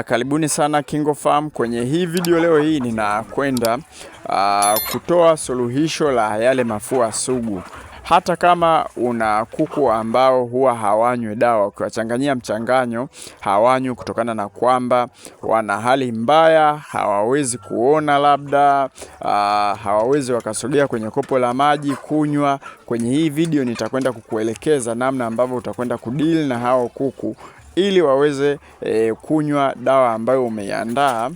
Karibuni sana KingoFarm. Kwenye hii video leo hii ninakwenda kutoa suluhisho la yale mafua sugu. Hata kama una kuku ambao huwa hawanywi dawa, ukiwachanganyia mchanganyo hawanywi kutokana na kwamba wana hali mbaya, hawawezi kuona, labda hawawezi wakasogea kwenye kopo la maji kunywa. Kwenye hii video nitakwenda kukuelekeza namna ambavyo utakwenda kudeal na hao kuku ili waweze kunywa dawa ambayo umeiandaa,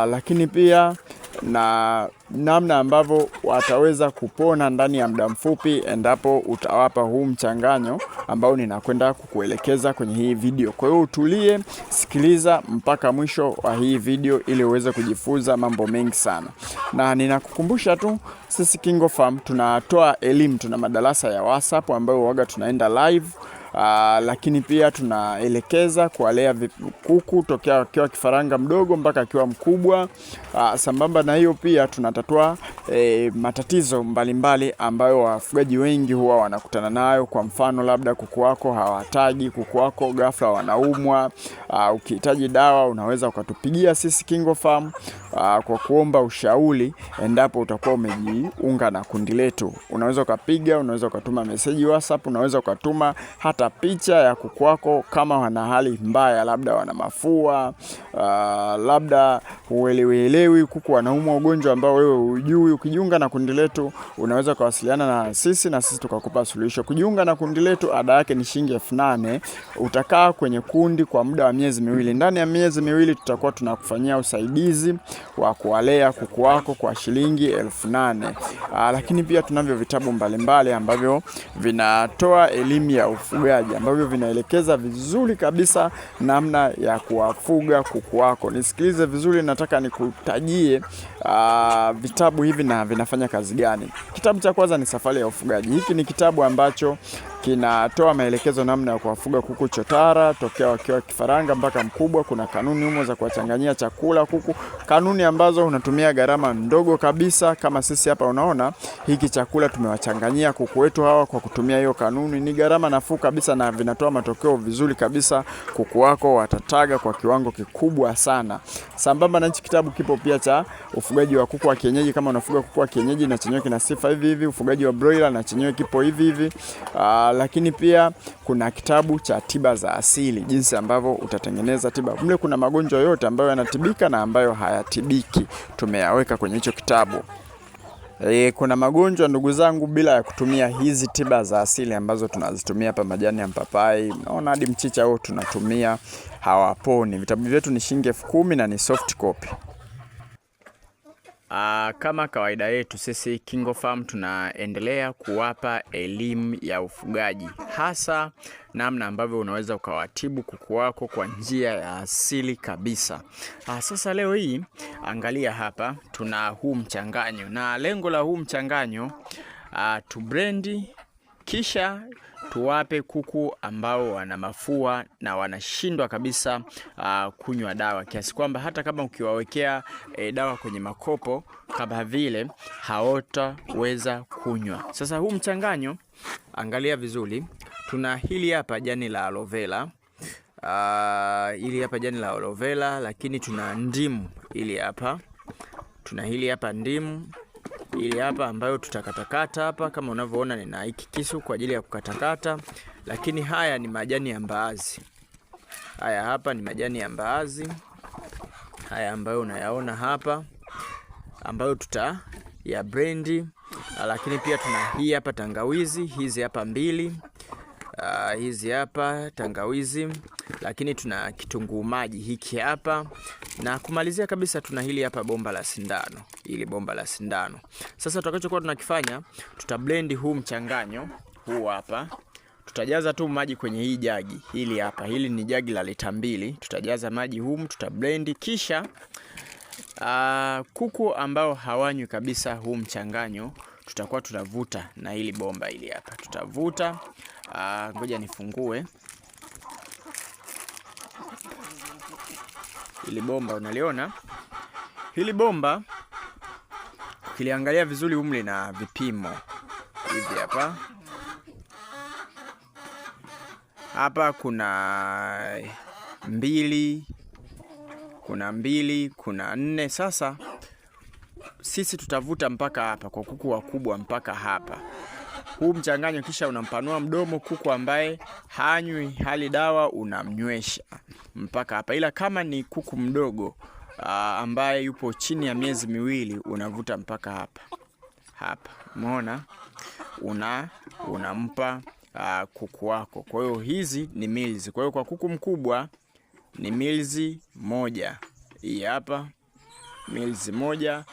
lakini pia na namna ambavyo wataweza kupona ndani ya muda mfupi endapo utawapa huu mchanganyo ambao ninakwenda kukuelekeza kwenye hii video. Kwa hiyo utulie, sikiliza mpaka mwisho wa hii video ili uweze kujifunza mambo mengi sana. Na ninakukumbusha tu, sisi KingoFarm tunatoa elimu, tuna madarasa ya WhatsApp ambayo huwaga tunaenda live. Lakini pia tunaelekeza kuwalea kuku tokea akiwa kifaranga mdogo mpaka akiwa mkubwa. Sambamba na hiyo pia tunatatua matatizo mbalimbali ambayo wafugaji wengi huwa wanakutana nayo. Kwa mfano, labda kuku wako hawatagi, kuku wako ghafla wanaumwa. Ukihitaji dawa unaweza ukatupigia sisi KingoFarm kwa kuomba ushauri endapo utakuwa umejiunga na kundi letu. Unaweza ukapiga, unaweza ukatuma message WhatsApp, unaweza ukatuma hata picha ya kuku wako kama wana hali mbaya, labda wana mafua, labda uelewi kuku wanaumwa ugonjwa ambao wewe hujui. Ukijiunga na kundi letu unaweza kuwasiliana na sisi tukakupa suluhisho. Kujiunga na kundi letu ada yake ni shilingi 8,000. Utakaa kwenye kundi kwa muda wa miezi miwili. Ndani ya miezi miwili tutakuwa tunakufanyia usaidizi wa kuwalea kuku wako kwa shilingi 8,000. Lakini pia tunavyo vitabu mbalimbali ambavyo vinatoa elimu ya ufugaji, ambavyo vinaelekeza vizuri kabisa namna ya kuwafuga kuku wako. Nisikilize vizuri, nataka nikutajie vitabu hivi na vinafanya kazi gani. Kitabu cha kwanza ni Safari ya Ufugaji. Hiki ni kitabu ambacho kinatoa maelekezo namna ya kuwafuga kuku chotara tokea wakiwa kifaranga mpaka mkubwa. Kuna kanuni humo za kuwachanganyia chakula kuku, kanuni ambazo unatumia gharama ndogo kabisa. Kama sisi hapa unaona hiki chakula tumewachanganyia kuku wetu hawa kwa kutumia hiyo kanuni, ni gharama nafuu kabisa na vinatoa matokeo vizuri kabisa. Kuku wako watataga kwa kiwango kikubwa sana. Sambamba na hichi kitabu kipo pia cha ufugaji wa kuku wa kienyeji. Kama unafuga kuku wa kienyeji, na chenyewe kina sifa hivi hivi. Ufugaji wa broiler, na chenyewe kipo hivi hivi. Lakini pia kuna kitabu cha tiba za asili, jinsi ambavyo utatengeneza tiba. Mle kuna magonjwa yote ambayo yanatibika na ambayo hayatibiki, tumeyaweka kwenye hicho kitabu. Kuna magonjwa ndugu zangu, bila ya kutumia hizi tiba za asili ambazo tunazitumia hapa, majani ya mpapai, naona hadi mchicha huo tunatumia, hawaponi. Vitabu vyetu ni shilingi 10,000 na ni soft copy. Kama kawaida yetu sisi KingoFarm tunaendelea kuwapa elimu ya ufugaji, hasa namna ambavyo unaweza ukawatibu kuku wako kwa njia ya asili kabisa. Sasa leo hii angalia hapa, tuna huu mchanganyo, na lengo la huu mchanganyo tu blendi kisha tuwape kuku ambao wana mafua na wanashindwa kabisa kunywa dawa, kiasi kwamba hata kama ukiwawekea dawa kwenye makopo kama vile hawataweza kunywa. Sasa huu mchanganyo, angalia vizuri, tuna hili hapa jani la aloe vera, hili hapa jani la aloe vera, lakini tuna ndimu hili hapa, tuna hili hapa ndimu ili hapa ambayo tutakatakata hapa. Kama unavyoona nina hiki kisu kwa ajili ya kukatakata. Lakini haya ni majani ya mbaazi. Haya hapa ni majani ya mbaazi, haya ambayo unayaona hapa, ambayo tuta ya blendi. Lakini pia tuna hii hapa tangawizi, hizi hapa mbili, hizi hapa tangawizi. Lakini tuna kitunguu maji hiki hapa, na kumalizia kabisa tuna hili hapa bomba la sindano, hili bomba la sindano. Sasa tutakachokuwa tunakifanya, tutablendi huu mchanganyo huu hapa. Tutajaza tu maji kwenye hii jagi hili hapa, hili ni jagi la lita 2. Tutajaza maji humu, tutablendi, kisha kuku ambao hawanywi kabisa huu mchanganyo tutakuwa tunavuta na hili bomba hili hapa, tutavuta. Ngoja nifungue hili bomba. Unaliona hili bomba, ukiliangalia vizuri humu lina vipimo hivi hapa. Hapa kuna 2, kuna 2, kuna 4. Sasa sisi tutavuta mpaka hapa kwa kuku wakubwa, mpaka hapa. Huu mchanganyo kisha unampanua mdomo. Kuku ambaye hanywi hali dawa unamnywesha mpaka hapa, ila kama ni kuku mdogo ambaye yupo chini ya miezi 2 unavuta mpaka hapa hapa. Umeona? Unampa kuku wako. Kwa hiyo hizi ni mils. Kwa hiyo kwa kuku mkubwa ni mils 1. Hii hapa mils 1.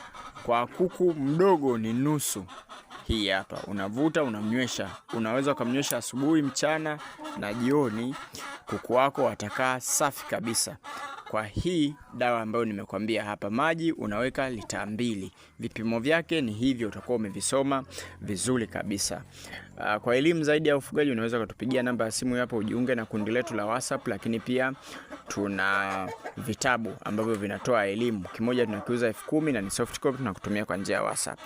Kwa kuku mdogo ni nusu. Hii hapa unavuta, unamnywesha. Unaweza ukamnywesha asubuhi, mchana na jioni. Kuku wako watakaa safi kabisa. Kwa hii dawa ambayo nimekwambia hapa, maji unaweka lita 2. Vipimo vyake ni hivyo, utakuwa umevisoma vizuri kabisa. Kwa elimu zaidi ya ufugaji unaweza kutupigia namba ya simu hapo ujiunge na kundi letu la WhatsApp, lakini pia tuna vitabu ambavyo vinatoa elimu. Kimoja tunakiuza 10,000 na ni soft copy, tunakutumia kwa njia ya WhatsApp.